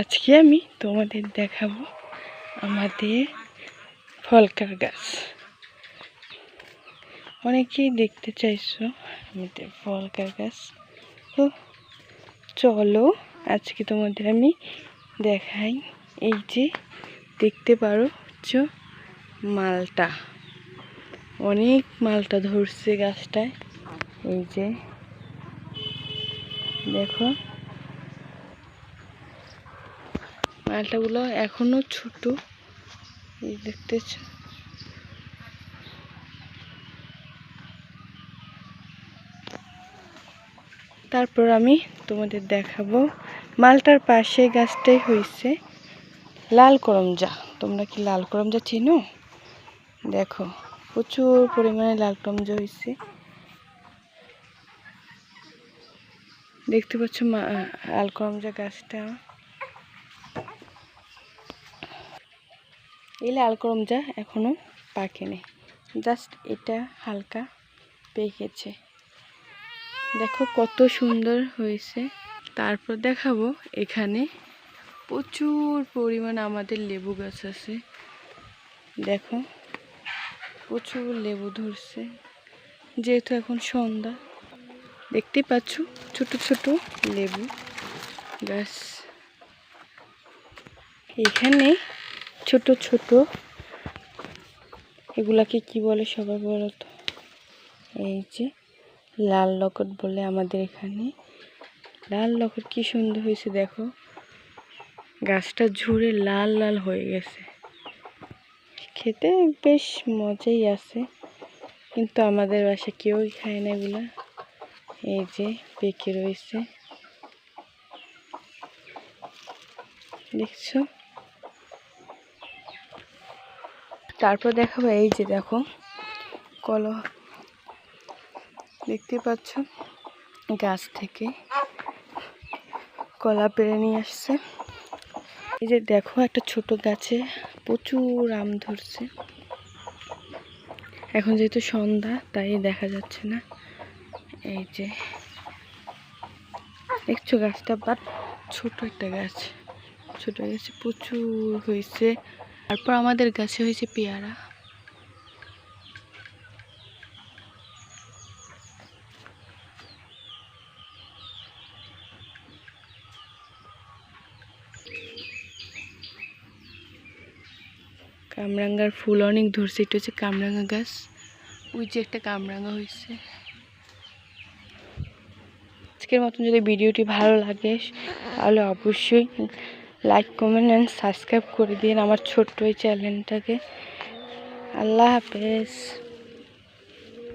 আজকে আমি তোমাদের দেখাবো আমাদের ফলকার গাছ। অনেকেই দেখতে চাইছো আমাদের ফলকার গাছ, তো চলো আজকে তোমাদের আমি দেখাই। এই যে দেখতে পারো মালটা, অনেক মালটা ধরছে গাছটায়। এই যে দেখো মালটাগুলো এখনো ছোট, এই দেখতেছ। তারপর আমি তোমাদের দেখাবো মালটার পাশে গাছটাই হয়েছে লাল করমজা। তোমরা কি লাল করমজা চিনো? দেখো প্রচুর পরিমাণে লাল করমজা হয়েছে, দেখতে পাচ্ছ লাল করমজা গাছটা। এই লাল করমজা এখনো পাকেনি, জাস্ট এটা হালকা পেকেছে। দেখো কত সুন্দর হয়েছে। তারপর দেখাবো এখানে প্রচুর পরিমাণ আমাদের লেবু গাছ আছে। দেখো প্রচুর লেবু ধরছে, যেহেতু এখন সন্ধ্যা। দেখতে পাচ্ছ ছোট ছোট লেবু গাছ। এখানে ছোট ছোট এগুলাকে কি বলে সবাই বলো তো? এই যে লাল লকট বলে আমাদের এখানে। লাল লকট কি সুন্দর হয়েছে দেখো, গাছটা ঝুড়ে লাল লাল হয়ে গেছে। খেতে বেশ মজাই আছে, কিন্তু আমাদের বাসায় কেউই খায় না এগুলা। এই যে পেকে রয়েছে, দেখছো? তারপর দেখাবো এই যে দেখো কলা, দেখতে পাচ্ছ গাছ থেকে কলা পেড়ে নিয়ে আসছে। এই যে দেখো একটা ছোট গাছে প্রচুর আম ধরছে। এখন যেহেতু সন্ধ্যা তাই দেখা যাচ্ছে না। এই যে দেখছো গাছটা, বাট ছোট একটা গাছ, ছোট গাছে প্রচুর হয়েছে। তারপর আমাদের গাছে হয়েছে পেয়ারা। কামরাঙ্গার ফুল অনেক ধরছে, এটা হচ্ছে কামরাঙ্গা গাছ। ওই যে একটা কামরাঙ্গা হয়েছে। আজকের মতন যদি ভিডিওটি ভালো লাগে তাহলে অবশ্যই লাইক, কমেন্ট অ্যান্ড সাবস্ক্রাইব করে দিন আমার ছোট্ট এই চ্যানেলটাকে। আল্লাহ হাফেজ।